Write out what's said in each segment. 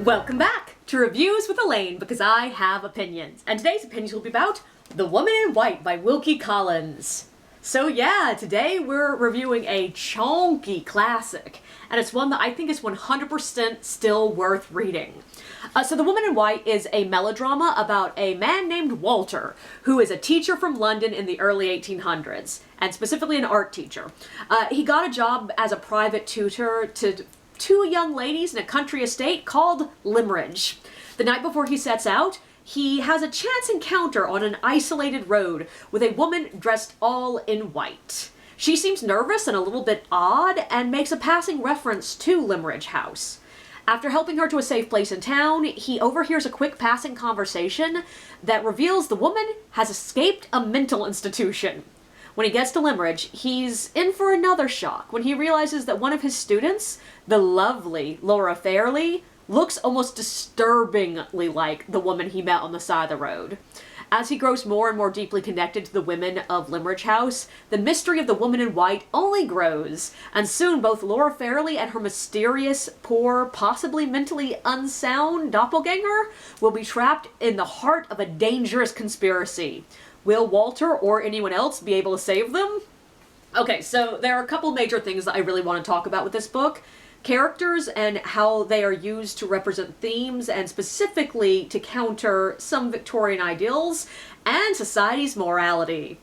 Welcome back to Reviews with Elaine, because I have opinions. And today's opinions will be about The Woman in White by Wilkie Collins. So yeah, today we're reviewing a chunky classic, and it's one that I think is 100% still worth reading. So The Woman in White is a melodrama about a man named Walter, who is a teacher from London in the early 1800s, and specifically an art teacher. He got a job as a private tutor to two young ladies in a country estate called Limmeridge. The night before he sets out, he has a chance encounter on an isolated road with a woman dressed all in white. She seems nervous and a little bit odd, and makes a passing reference to Limmeridge House. After helping her to a safe place in town, he overhears a quick passing conversation that reveals the woman has escaped a mental institution. When he gets to Limmeridge, he's in for another shock when he realizes that one of his students, the lovely Laura Fairley, looks almost disturbingly like the woman he met on the side of the road. As he grows more and more deeply connected to the women of Limmeridge House, the mystery of the woman in white only grows, and soon both Laura Fairley and her mysterious, poor, possibly mentally unsound doppelganger will be trapped in the heart of a dangerous conspiracy. Will Walter or anyone else be able to save them? Okay, so there are a couple major things that I really want to talk about with this book. Characters and how they are used to represent themes and specifically to counter some Victorian ideals, and society's morality.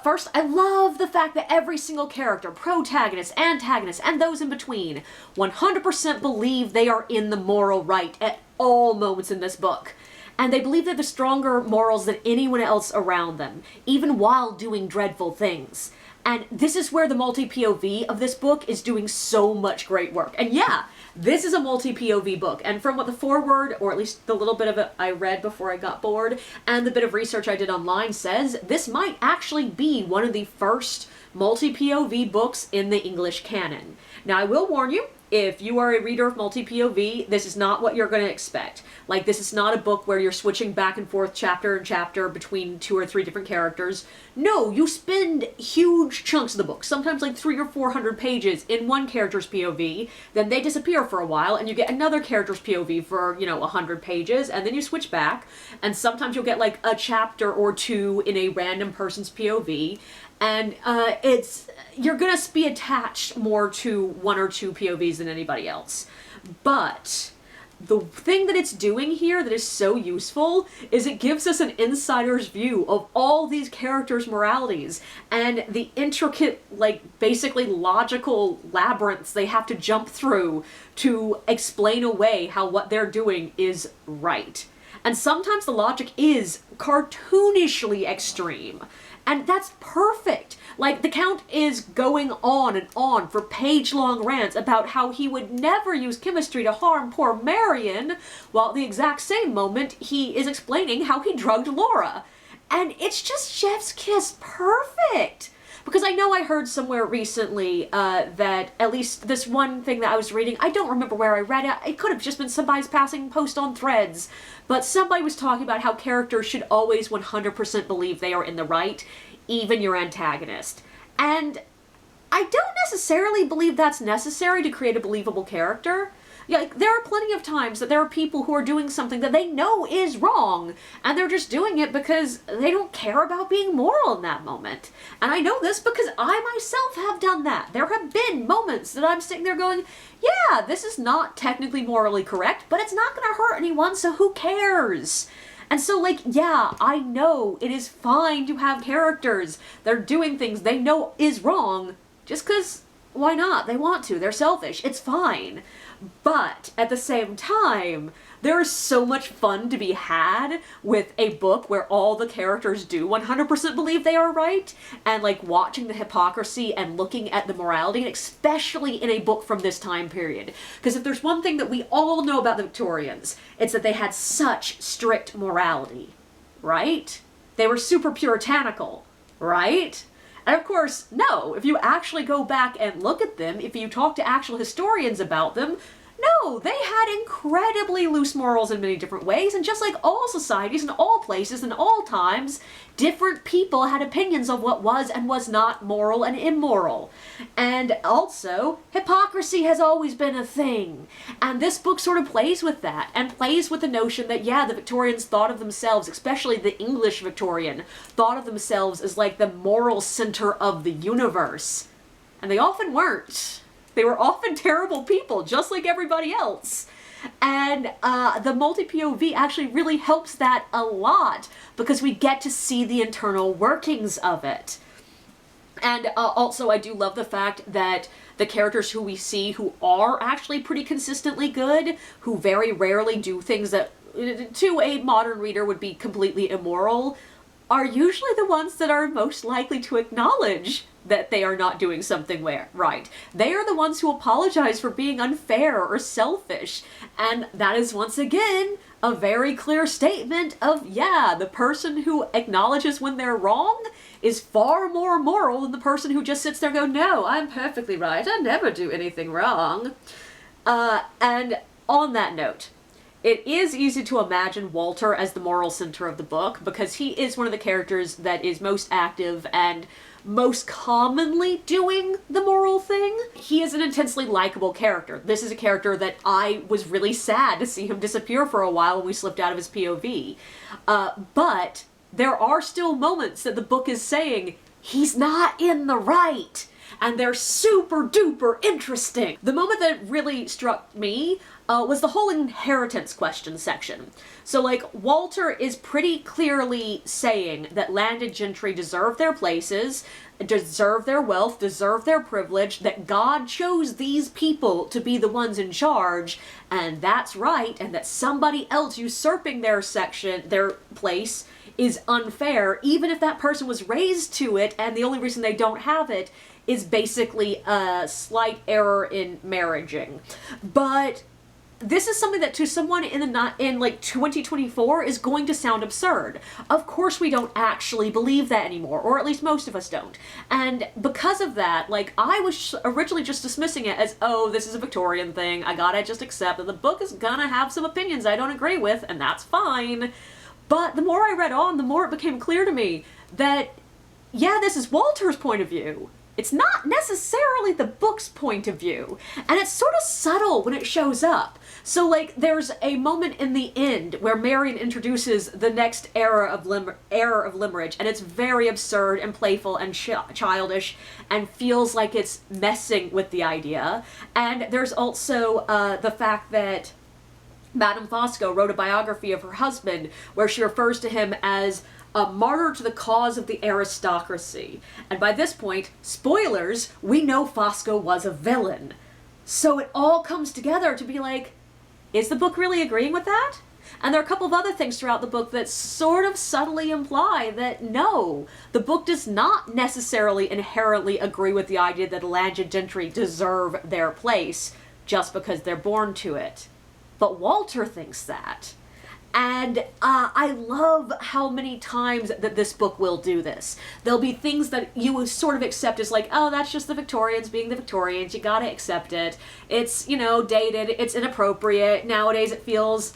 First, I love the fact that every single character, protagonist, antagonist, and those in between, 100% believe they are in the moral right at all moments in this book. And they believe they have the stronger morals than anyone else around them, even while doing dreadful things. And this is where the multi-POV of this book is doing so much great work. And yeah, this is a multi-POV book. And from what the foreword, or at least the little bit of it I read before I got bored, and the bit of research I did online says, this might actually be one of the first multi-POV books in the English canon. Now, I will warn you, if you are a reader of multi-POV, this is not what you're going to expect. Like, this is not a book where you're switching back and forth chapter and chapter between 2 or 3 different characters. No, you spend huge chunks of the book, sometimes like 300 or 400 pages in one character's POV, then they disappear for a while, and you get another character's POV for, 100 pages, and then you switch back, and sometimes you'll get like a chapter or 2 in a random person's POV, and you're gonna be attached more to 1 or 2 POVs than anybody else. But the thing that it's doing here that is so useful is it gives us an insider's view of all these characters' moralities and the intricate, basically logical labyrinths they have to jump through to explain away how what they're doing is right. And sometimes the logic is cartoonishly extreme. And that's perfect. Like, the Count is going on and on for page-long rants about how he would never use chemistry to harm poor Marion, while at the exact same moment he is explaining how he drugged Laura. And it's just chef's kiss perfect. Because I know I heard somewhere recently that at least this one thing that I was reading, I don't remember where I read it, it could have just been somebody's passing post on Threads, but somebody was talking about how characters should always 100% believe they are in the right, even your antagonist. And I don't necessarily believe that's necessary to create a believable character. Yeah, there are plenty of times that there are people who are doing something that they know is wrong, and they're just doing it because they don't care about being moral in that moment. And I know this because I myself have done that. There have been moments that I'm sitting there going, yeah, this is not technically morally correct, but it's not going to hurt anyone, so who cares? And so, yeah, I know it is fine to have characters that are doing things they know is wrong, just because, why not? They want to. They're selfish. It's fine. But at the same time, there is so much fun to be had with a book where all the characters do 100% believe they are right, and watching the hypocrisy and looking at the morality, and especially in a book from this time period. Because if there's one thing that we all know about the Victorians, it's that they had such strict morality, right? They were super puritanical, right? And of course, no, if you actually go back and look at them, if you talk to actual historians about them, No, they had incredibly loose morals in many different ways, and just like all societies in all places and all times, different people had opinions of what was and was not moral and immoral. And also, hypocrisy has always been a thing. And this book sort of plays with that, and plays with the notion that, yeah, the Victorians thought of themselves, especially the English Victorian, thought of themselves as like the moral center of the universe. And they often weren't. They were often terrible people, just like everybody else. And the multi-POV actually really helps that a lot, because we get to see the internal workings of it. And also, I do love the fact that the characters who we see who are actually pretty consistently good, who very rarely do things that to a modern reader would be completely immoral, are usually the ones that are most likely to acknowledge that they are not doing something right. They are the ones who apologize for being unfair or selfish. And that is once again a very clear statement of, yeah, the person who acknowledges when they're wrong is far more moral than the person who just sits there and goes, no, I'm perfectly right, I never do anything wrong. And on that note, it is easy to imagine Walter as the moral center of the book, because he is one of the characters that is most active and most commonly doing the moral thing. He is an intensely likable character. This is a character that I was really sad to see him disappear for a while when we slipped out of his POV. But there are still moments that the book is saying, he's not in the right. And they're super duper interesting. The moment that really struck me was the whole inheritance question section. So like, Walter is pretty clearly saying that landed gentry deserve their places, deserve their wealth, deserve their privilege, that God chose these people to be the ones in charge, and that's right, and that somebody else usurping their place is unfair, even if that person was raised to it, and the only reason they don't have it is basically a slight error in marriaging. But this is something that to someone in like 2024 is going to sound absurd. Of course we don't actually believe that anymore, or at least most of us don't. And because of that, like, I was originally just dismissing it as, oh, this is a Victorian thing, I gotta just accept that the book is gonna have some opinions I don't agree with, and that's fine. But the more I read on, the more it became clear to me that, yeah, this is Walter's point of view. It's not necessarily the book's point of view, and it's sort of subtle when it shows up. So, like, there's a moment in the end where Marion introduces the next era of limerage, and it's very absurd and playful and childish, and feels like it's messing with the idea. And there's also the fact that Madame Fosco wrote a biography of her husband where she refers to him as a martyr to the cause of the aristocracy. And by this point, spoilers, we know Fosco was a villain. So it all comes together to be like, is the book really agreeing with that? And there are a couple of other things throughout the book that sort of subtly imply that no, the book does not necessarily inherently agree with the idea that landed gentry deserve their place just because they're born to it. But Walter thinks that. And I love how many times that this book will do this. There'll be things that you will sort of accept as like, oh, that's just the Victorians being the Victorians, you gotta accept it. It's, you know, dated, it's inappropriate, nowadays it feels,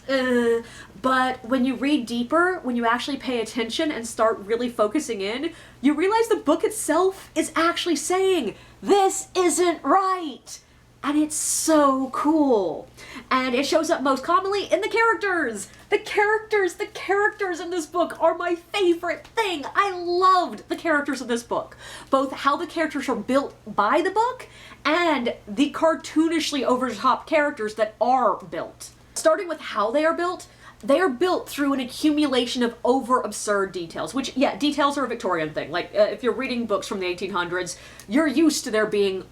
But when you read deeper, when you actually pay attention and start really focusing in, you realize the book itself is actually saying, this isn't right. And it's so cool. And it shows up most commonly in the characters. The characters in this book are my favorite thing. I loved the characters in this book. Both how the characters are built by the book and the cartoonishly over-the-top characters that are built. Starting with how they are built through an accumulation of over-absurd details, which, yeah, details are a Victorian thing. Like, if you're reading books from the 1800s, you're used to there being,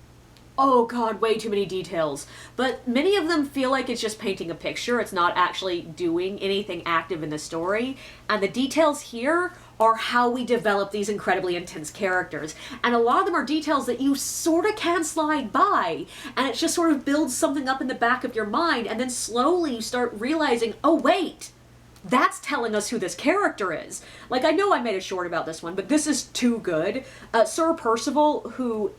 oh god, way too many details. But many of them feel like it's just painting a picture. It's not actually doing anything active in the story. And the details here are how we develop these incredibly intense characters. And a lot of them are details that you sort of can slide by. And it just sort of builds something up in the back of your mind. And then slowly you start realizing, oh wait, that's telling us who this character is. Like, I know I made a short about this one, but this is too good. Sir Percival, who,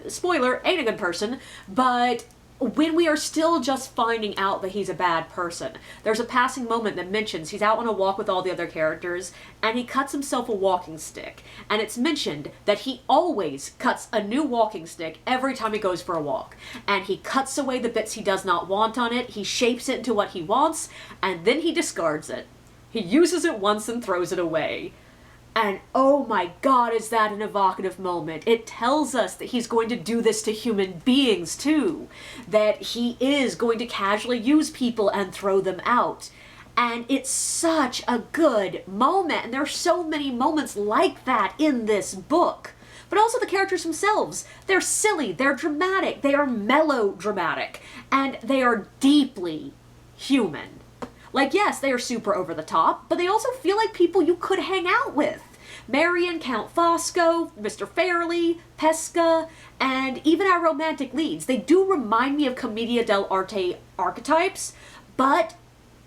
spoiler, ain't a good person, but when we are still just finding out that he's a bad person. There's a passing moment that mentions he's out on a walk with all the other characters, and he cuts himself a walking stick. And it's mentioned that he always cuts a new walking stick every time he goes for a walk. And he cuts away the bits he does not want on it, he shapes it into what he wants, and then he discards it. He uses it once and throws it away. And oh my god, is that an evocative moment. It tells us that he's going to do this to human beings too. That he is going to casually use people and throw them out. And it's such a good moment. And there are so many moments like that in this book. But also the characters themselves. They're silly, they're dramatic, they are melodramatic, and they are deeply human. Like, yes, they are super over the top, but they also feel like people you could hang out with. Marion, Count Fosco, Mr. Fairley, Pesca, and even our romantic leads. They do remind me of Commedia dell'arte archetypes, but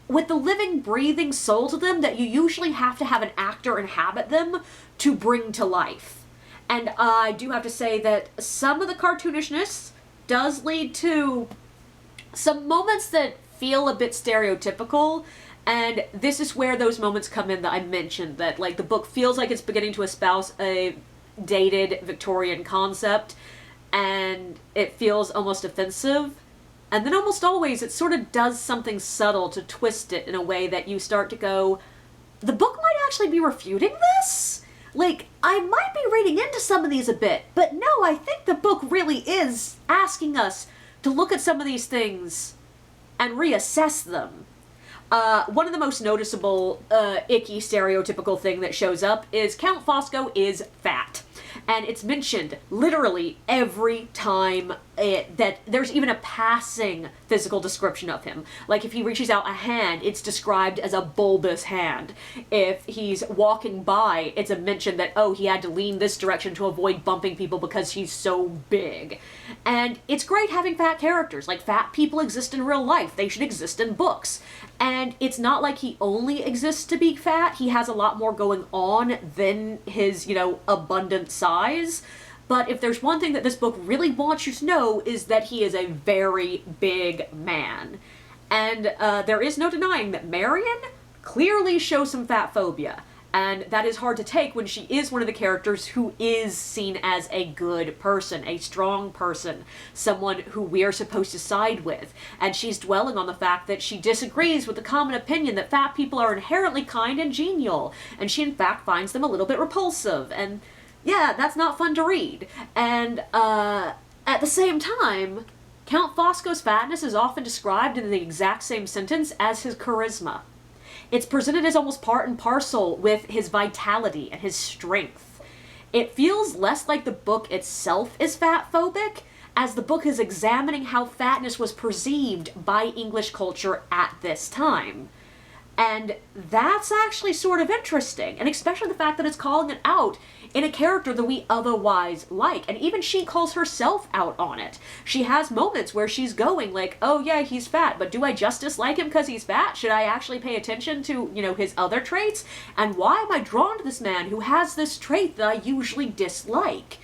with the living, breathing soul to them that you usually have to have an actor inhabit them to bring to life. And I do have to say that some of the cartoonishness does lead to some moments that feel a bit stereotypical, and this is where those moments come in that I mentioned, that like the book feels like it's beginning to espouse a dated Victorian concept, and it feels almost offensive, and then almost always it sort of does something subtle to twist it in a way that you start to go, the book might actually be refuting this? Like, I might be reading into some of these a bit, but no, I think the book really is asking us to look at some of these things and reassess them. One of the most noticeable, icky, stereotypical thing that shows up is Count Fosco is fat. And it's mentioned literally every time that there's even a passing physical description of him. Like if he reaches out a hand, it's described as a bulbous hand. If he's walking by, it's a mention that, oh, he had to lean this direction to avoid bumping people because he's so big. And it's great having fat characters. Like, fat people exist in real life. They should exist in books. And it's not like he only exists to be fat. He has a lot more going on than his, abundant size. But if there's one thing that this book really wants you to know is that he is a very big man. And there is no denying that Marion clearly shows some fat phobia. And that is hard to take when she is one of the characters who is seen as a good person, a strong person, someone who we are supposed to side with. And she's dwelling on the fact that she disagrees with the common opinion that fat people are inherently kind and genial. And she in fact finds them a little bit repulsive. And yeah, that's not fun to read. And at the same time, Count Fosco's fatness is often described in the exact same sentence as his charisma. It's presented as almost part and parcel with his vitality and his strength. It feels less like the book itself is fat-phobic, as the book is examining how fatness was perceived by English culture at this time. And that's actually sort of interesting, and especially the fact that it's calling it out in a character that we otherwise like, and even she calls herself out on it. She has moments where she's going like, oh yeah, he's fat, but do I just dislike him because he's fat? Should I actually pay attention to, his other traits? And why am I drawn to this man who has this trait that I usually dislike?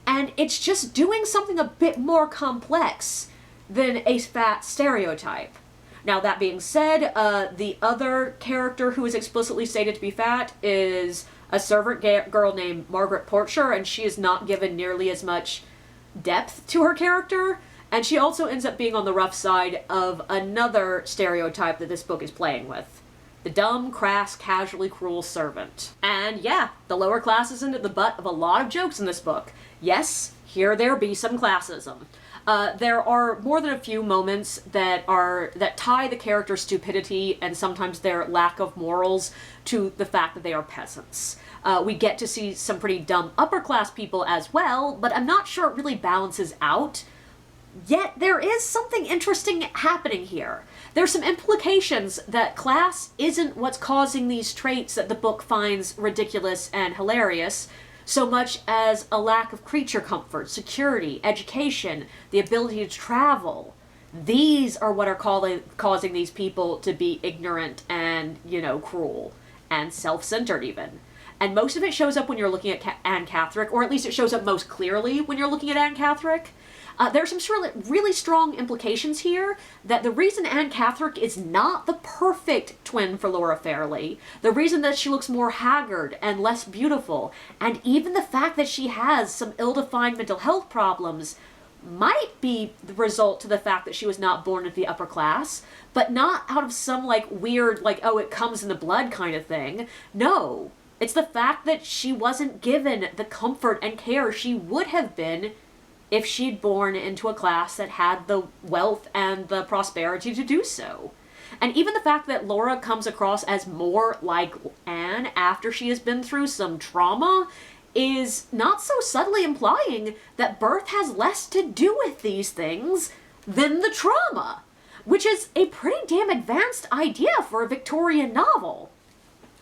And it's just doing something a bit more complex than a fat stereotype. Now, that being said, the other character who is explicitly stated to be fat is a servant girl named Margaret Porcher, and she is not given nearly as much depth to her character, and she also ends up being on the rough side of another stereotype that this book is playing with. The dumb, crass, casually cruel servant. And yeah, the lower class is into the butt of a lot of jokes in this book. Yes, here there be some classism. There are more than a few moments that tie the character's stupidity and sometimes their lack of morals to the fact that they are peasants. We get to see some pretty dumb upper class people as well, but I'm not sure it really balances out. Yet there is something interesting happening here. There's some implications that class isn't what's causing these traits that the book finds ridiculous and hilarious, so much as a lack of creature comfort, security, education, the ability to travel. These are what are causing these people to be ignorant and, cruel and self-centered even. And most of it shows up when you're looking at Anne Catherick, or at least it shows up most clearly when you're looking at Anne Catherick. There's some really strong implications here that the reason Anne Catherick is not the perfect twin for Laura Fairley, the reason that she looks more haggard and less beautiful, and even the fact that she has some ill-defined mental health problems might be the result to the fact that she was not born into the upper class, but not out of some like weird, like, oh, it comes in the blood kind of thing. No, it's the fact that she wasn't given the comfort and care she would have been if she'd born into a class that had the wealth and the prosperity to do so. And even the fact that Laura comes across as more like Anne after she has been through some trauma is not so subtly implying that birth has less to do with these things than the trauma, which is a pretty damn advanced idea for a Victorian novel.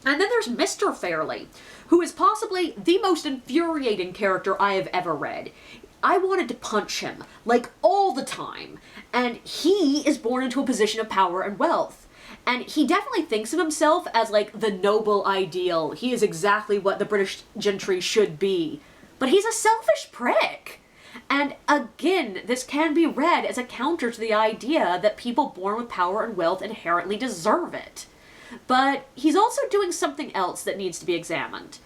And then there's Mr. Fairley, who is possibly the most infuriating character I have ever read. I wanted to punch him, like, all the time. And he is born into a position of power and wealth. And he definitely thinks of himself as, like, the noble ideal. He is exactly what the British gentry should be. But he's a selfish prick. And again, this can be read as a counter to the idea that people born with power and wealth inherently deserve it. But he's also doing something else that needs to be examined.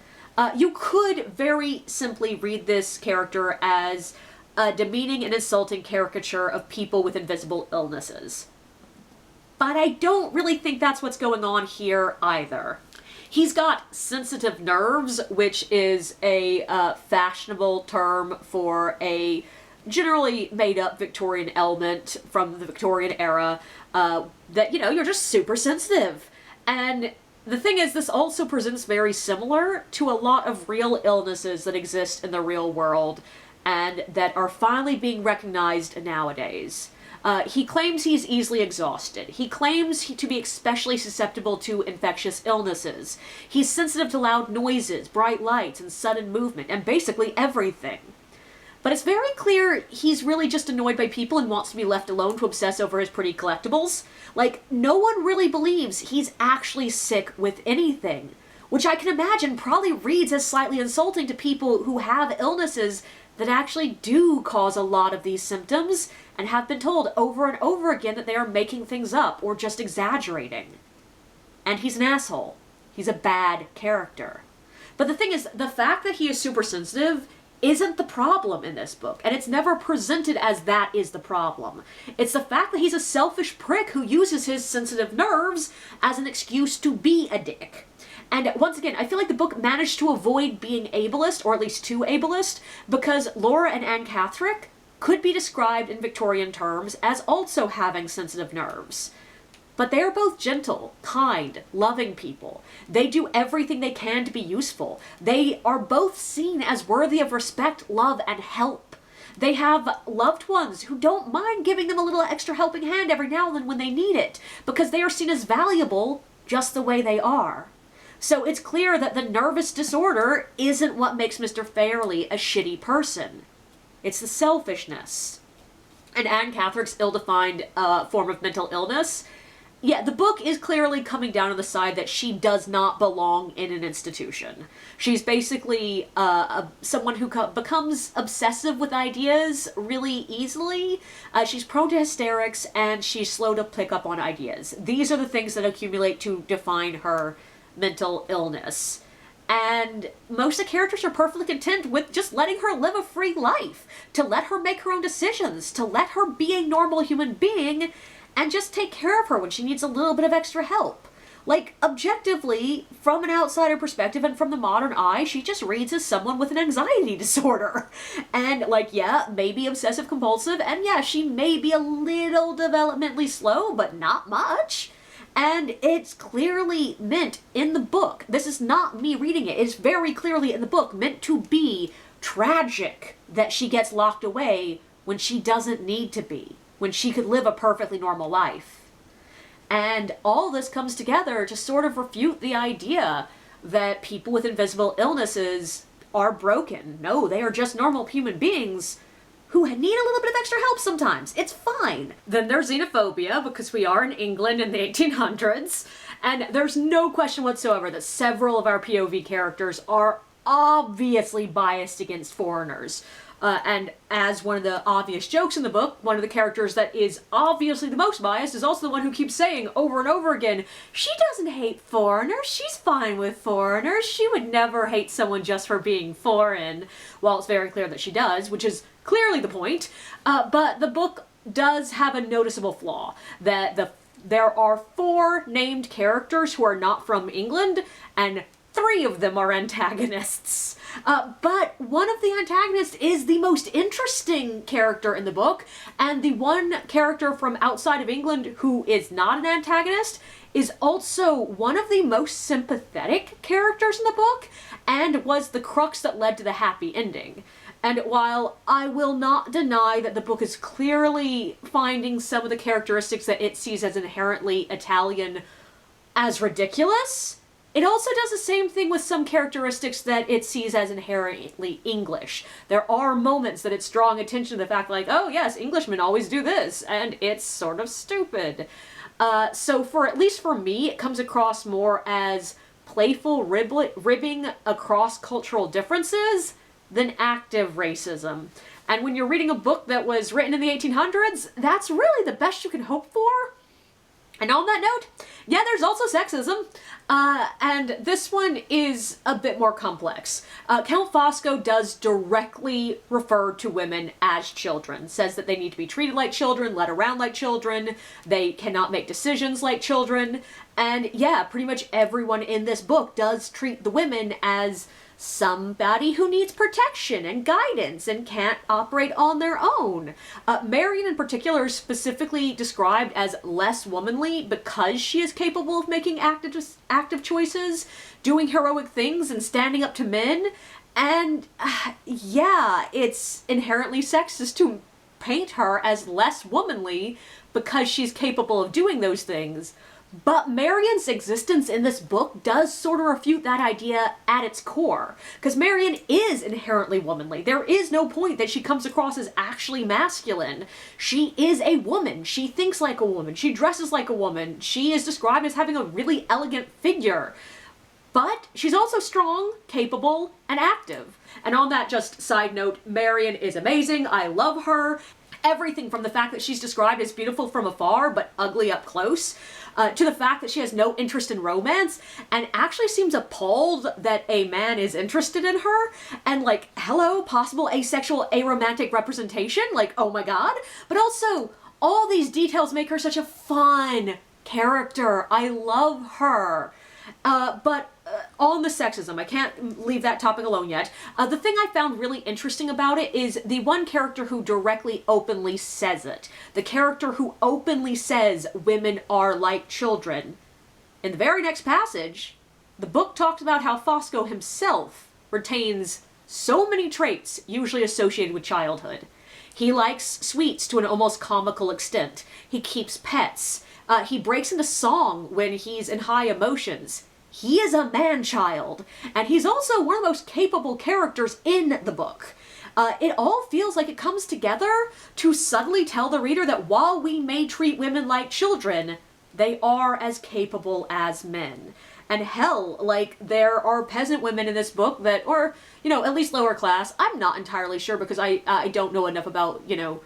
You could very simply read this character as a demeaning and insulting caricature of people with invisible illnesses. But I don't really think that's what's going on here either. He's got sensitive nerves, which is a fashionable term for a generally made-up Victorian element from the Victorian era, that, you know, you're just super sensitive. And the thing is, this also presents very similar to a lot of real illnesses that exist in the real world and that are finally being recognized nowadays. He claims he's easily exhausted. He claims to be especially susceptible to infectious illnesses. He's sensitive to loud noises, bright lights, and sudden movement, and basically everything. But it's very clear he's really just annoyed by people and wants to be left alone to obsess over his pretty collectibles. Like, no one really believes he's actually sick with anything, which I can imagine probably reads as slightly insulting to people who have illnesses that actually do cause a lot of these symptoms and have been told over and over again that they are making things up or just exaggerating. And he's an asshole. He's a bad character. But the thing is, the fact that he is super sensitive isn't the problem in this book, and it's never presented as that is the problem. It's the fact that he's a selfish prick who uses his sensitive nerves as an excuse to be a dick. And once again, I feel like the book managed to avoid being ableist, or at least too ableist, because Laura and Anne Catherick could be described in Victorian terms as also having sensitive nerves. But they are both gentle, kind, loving people. They do everything they can to be useful. They are both seen as worthy of respect, love, and help. They have loved ones who don't mind giving them a little extra helping hand every now and then when they need it, because they are seen as valuable just the way they are. So it's clear that the nervous disorder isn't what makes Mr. Fairley a shitty person. It's the selfishness. And Anne Catherick's ill-defined form of mental illness, yeah, the book is clearly coming down on the side that she does not belong in an institution. She's basically someone who becomes obsessive with ideas really easily. She's prone to hysterics, and she's slow to pick up on ideas. These are the things that accumulate to define her mental illness. And most of the characters are perfectly content with just letting her live a free life, to let her make her own decisions, to let her be a normal human being, and just take care of her when she needs a little bit of extra help. Like, objectively, from an outsider perspective and from the modern eye, she just reads as someone with an anxiety disorder. And, like, yeah, maybe obsessive compulsive, and yeah, she may be a little developmentally slow, but not much. And it's clearly meant in the book, this is not me reading it, it's very clearly in the book meant to be tragic that she gets locked away when she doesn't need to be, when she could live a perfectly normal life. And all this comes together to sort of refute the idea that people with invisible illnesses are broken. No, they are just normal human beings who need a little bit of extra help sometimes. It's fine. Then there's xenophobia, because we are in England in the 1800s, And there's no question whatsoever that several of our POV characters are obviously biased against foreigners. And as one of the obvious jokes in the book, one of the characters that is obviously the most biased is also the one who keeps saying over and over again, she doesn't hate foreigners, she's fine with foreigners, she would never hate someone just for being foreign. Well, it's very clear that she does, which is clearly the point. But the book does have a noticeable flaw, that there are 4 named characters who are not from England, and 3 of them are antagonists. But one of the antagonists is the most interesting character in the book, and the one character from outside of England who is not an antagonist is also one of the most sympathetic characters in the book, and was the crux that led to the happy ending. And while I will not deny that the book is clearly finding some of the characteristics that it sees as inherently Italian as ridiculous, it also does the same thing with some characteristics that it sees as inherently English. There are moments that it's drawing attention to the fact like, oh yes, Englishmen always do this, and it's sort of stupid. So for at least for me, it comes across more as playful ribbing across cultural differences than active racism. And when you're reading a book that was written in the 1800s, that's really the best you can hope for. And on that note, yeah, there's also sexism, and this one is a bit more complex. Count Fosco does directly refer to women as children, says that they need to be treated like children, led around like children, they cannot make decisions like children, and yeah, pretty much everyone in this book does treat the women as somebody who needs protection and guidance and can't operate on their own. Marion in particular is specifically described as less womanly because she is capable of making active choices, doing heroic things, and standing up to men. And yeah, it's inherently sexist to paint her as less womanly because she's capable of doing those things. But Marion's existence in this book does sort of refute that idea at its core, because Marion is inherently womanly. There is no point that she comes across as actually masculine. She is a woman. She thinks like a woman. She dresses like a woman. She is described as having a really elegant figure. But she's also strong, capable, and active. And on that just side note, Marion is amazing. I love her. Everything from the fact that she's described as beautiful from afar but ugly up close, to the fact that she has no interest in romance and actually seems appalled that a man is interested in her, and like, hello, possible asexual aromantic representation, like, oh my god. But also, all these details make her such a fun character. I love her. But on the sexism, I can't leave that topic alone yet. The thing I found really interesting about it is the one character who directly openly says it. The character who openly says women are like children. In the very next passage, the book talks about how Fosco himself retains so many traits usually associated with childhood. He likes sweets to an almost comical extent. He keeps pets. He breaks into song when he's in high emotions. He is a man-child, and he's also one of the most capable characters in the book. It all feels like it comes together to subtly tell the reader that while we may treat women like children, they are as capable as men. And hell, like, there are peasant women in this book that, or, you know, at least lower class. I'm not entirely sure because I don't know enough about, you know,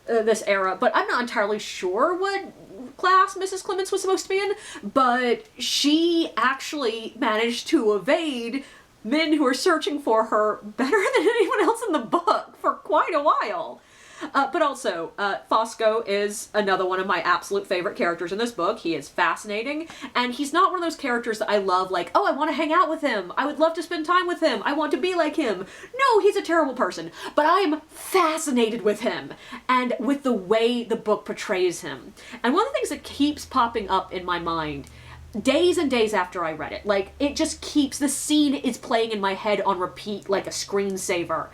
this era, but I'm not entirely sure what class Mrs. Clements was supposed to be in, but she actually managed to evade men who are searching for her better than anyone else in the book for quite a while. But also, Fosco is another one of my absolute favorite characters in this book. He is fascinating, and he's not one of those characters that I love like, oh, I want to hang out with him. I would love to spend time with him. I want to be like him. No, he's a terrible person, but I am fascinated with him and with the way the book portrays him. And one of the things that keeps popping up in my mind days and days after I read it, like, it just keeps, the scene is playing in my head on repeat like a screensaver.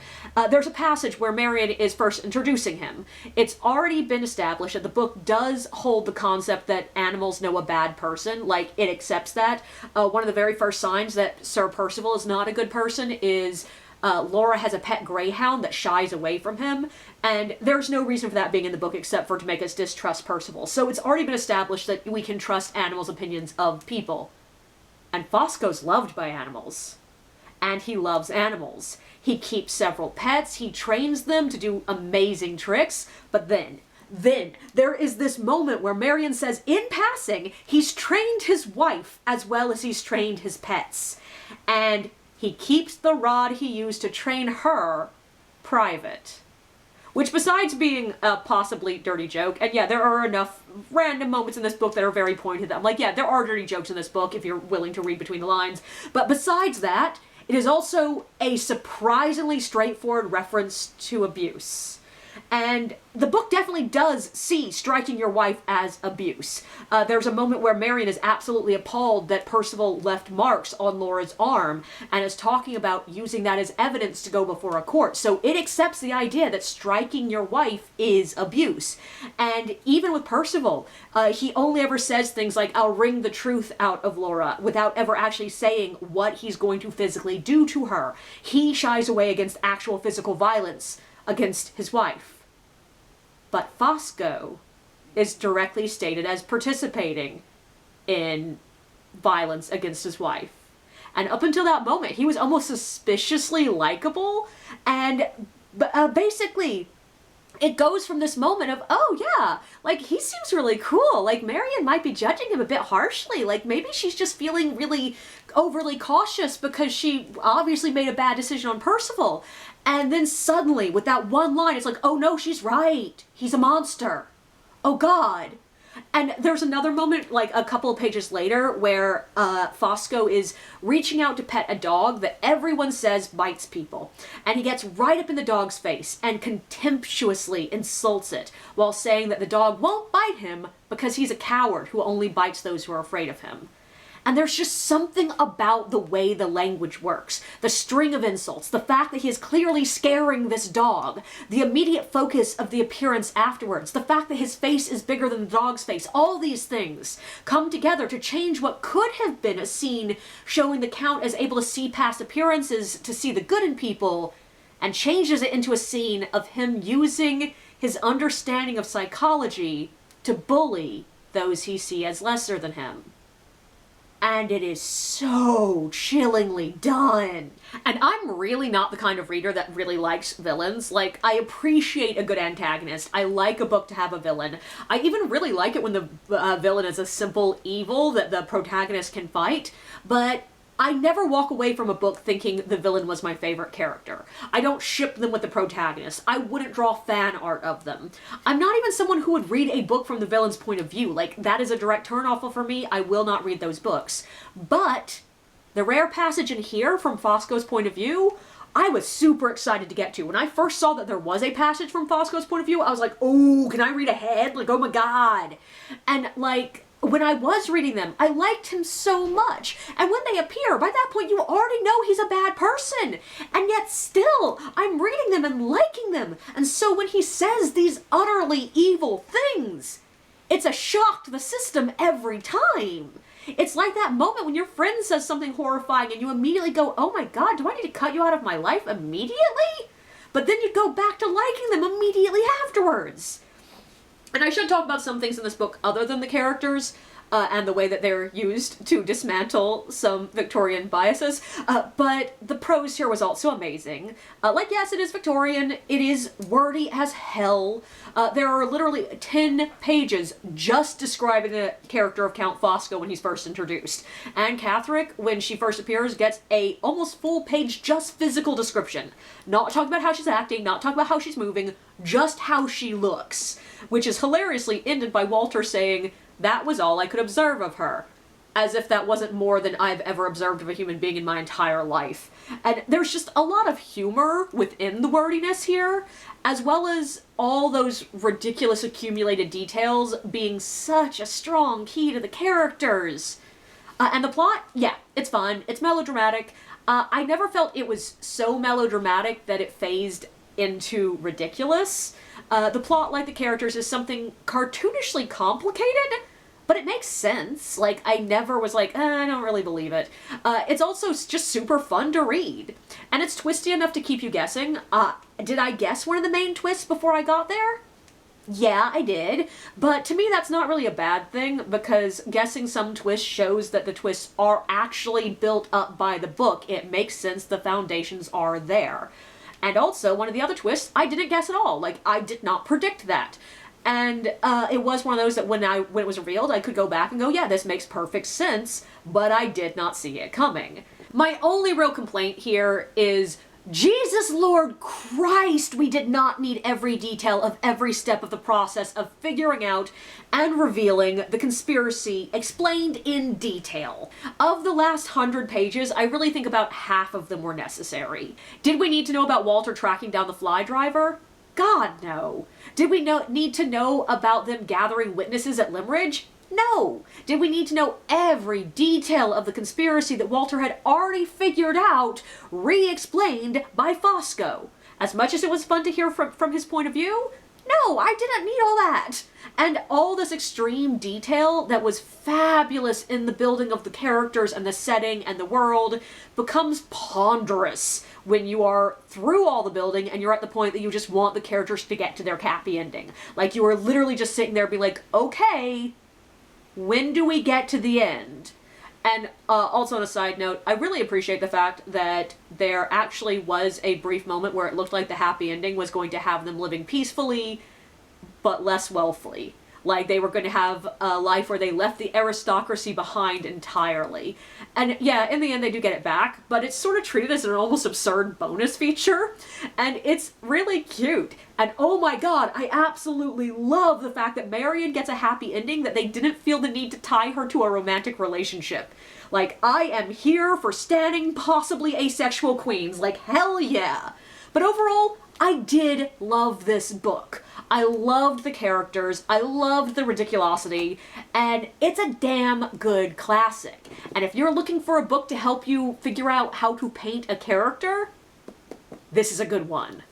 There's a passage where Marion is first introducing him. It's already been established that the book does hold the concept that animals know a bad person, like, it accepts that. One of the very first signs that Sir Percival is not a good person is Laura has a pet greyhound that shies away from him, and there's no reason for that being in the book except for to make us distrust Percival. So it's already been established that we can trust animals' opinions of people. And Fosco's loved by animals. And he loves animals. He keeps several pets, he trains them to do amazing tricks, but then there is this moment where Marion says, in passing, he's trained his wife as well as he's trained his pets. And he keeps the rod he used to train her private. Which, besides being a possibly dirty joke, and yeah, there are enough random moments in this book that are very pointed that I'm like, yeah, there are dirty jokes in this book if you're willing to read between the lines. But besides that, it is also a surprisingly straightforward reference to abuse. And the book definitely does see striking your wife as abuse. There's a moment where Marion is absolutely appalled that Percival left marks on Laura's arm and is talking about using that as evidence to go before a court. So it accepts the idea that striking your wife is abuse. And even with Percival, he only ever says things like, I'll wring the truth out of Laura, without ever actually saying what he's going to physically do to her. He shies away against actual physical violence against his wife. But Fosco is directly stated as participating in violence against his wife. And up until that moment, he was almost suspiciously likable, and basically, it goes from this moment of, oh yeah, like, he seems really cool, like, Marion might be judging him a bit harshly, like, maybe she's just feeling really overly cautious because she obviously made a bad decision on Percival. And then suddenly, with that one line, it's like, oh no, she's right. He's a monster. Oh God. And there's another moment, like a couple of pages later, where Fosco is reaching out to pet a dog that everyone says bites people. And he gets right up in the dog's face and contemptuously insults it, while saying that the dog won't bite him because he's a coward who only bites those who are afraid of him. And there's just something about the way the language works. The string of insults, the fact that he is clearly scaring this dog, the immediate focus of the appearance afterwards, the fact that his face is bigger than the dog's face, all these things come together to change what could have been a scene showing the Count as able to see past appearances to see the good in people, and changes it into a scene of him using his understanding of psychology to bully those he sees as lesser than him. And it is so chillingly done. And I'm really not the kind of reader that really likes villains. Like, I appreciate a good antagonist. I like a book to have a villain. I even really like it when the villain is a simple evil that the protagonist can fight. But I never walk away from a book thinking the villain was my favorite character. I don't ship them with the protagonist. I wouldn't draw fan art of them. I'm not even someone who would read a book from the villain's point of view. Like, that is a direct turnoff for me. I will not read those books. But the rare passage in here from Fosco's point of view, I was super excited to get to. When I first saw that there was a passage from Fosco's point of view, I was like, oh, can I read ahead? Like, oh my god. And, like, when I was reading them, I liked him so much. And when they appear, by that point you already know he's a bad person. And yet still, I'm reading them and liking them. And so when he says these utterly evil things, it's a shock to the system every time. It's like that moment when your friend says something horrifying and you immediately go, oh my god, do I need to cut you out of my life immediately? But then you go back to liking them immediately afterwards. And I should talk about some things in this book other than the characters, and the way that they're used to dismantle some Victorian biases, but the prose here was also amazing. Like, yes, it is Victorian, it is wordy as hell. There are literally 10 pages just describing the character of Count Fosco when he's first introduced. Anne Catherick, when she first appears, gets a almost full page just physical description. Not talking about how she's acting, not talking about how she's moving, just how she looks. Which is hilariously ended by Walter saying, that was all I could observe of her. As if that wasn't more than I've ever observed of a human being in my entire life. And there's just a lot of humor within the wordiness here, as well as all those ridiculous accumulated details being such a strong key to the characters. And the plot, yeah, it's fun, it's melodramatic. I never felt it was so melodramatic that it phased into ridiculous. The plot, like the characters, is something cartoonishly complicated, but it makes sense. Like, I never was like, I don't really believe it. It's also just super fun to read. And it's twisty enough to keep you guessing. Did I guess one of the main twists before I got there? Yeah, I did. But to me, that's not really a bad thing, because guessing some twists shows that the twists are actually built up by the book. It makes sense, the foundations are there. And also, one of the other twists, I didn't guess at all. Like, I did not predict that. And it was one of those that when it was revealed, I could go back and go, yeah, this makes perfect sense, but I did not see it coming. My only real complaint here is, Jesus Lord Christ, we did not need every detail of every step of the process of figuring out and revealing the conspiracy explained in detail. Of the last 100 pages, I really think about half of them were necessary. Did we need to know about Walter tracking down the fly driver? God, no. Did we need to know about them gathering witnesses at Limridge? No. Did we need to know every detail of the conspiracy that Walter had already figured out, re-explained by Fosco? As much as it was fun to hear from his point of view, no, I didn't need all that. And all this extreme detail that was fabulous in the building of the characters and the setting and the world becomes ponderous when you are through all the building and you're at the point that you just want the characters to get to their happy ending. Like, you are literally just sitting there being like, okay, when do we get to the end? And also on a side note, I really appreciate the fact that there actually was a brief moment where it looked like the happy ending was going to have them living peacefully, but less wealthily. Like, they were going to have a life where they left the aristocracy behind entirely. And yeah, in the end they do get it back, but it's sort of treated as an almost absurd bonus feature. And it's really cute. And oh my god, I absolutely love the fact that Marion gets a happy ending, that they didn't feel the need to tie her to a romantic relationship. Like, I am here for standing possibly asexual queens. Like, hell yeah. But overall, I did love this book. I loved the characters, I loved the ridiculosity, and it's a damn good classic. And if you're looking for a book to help you figure out how to paint a character, this is a good one.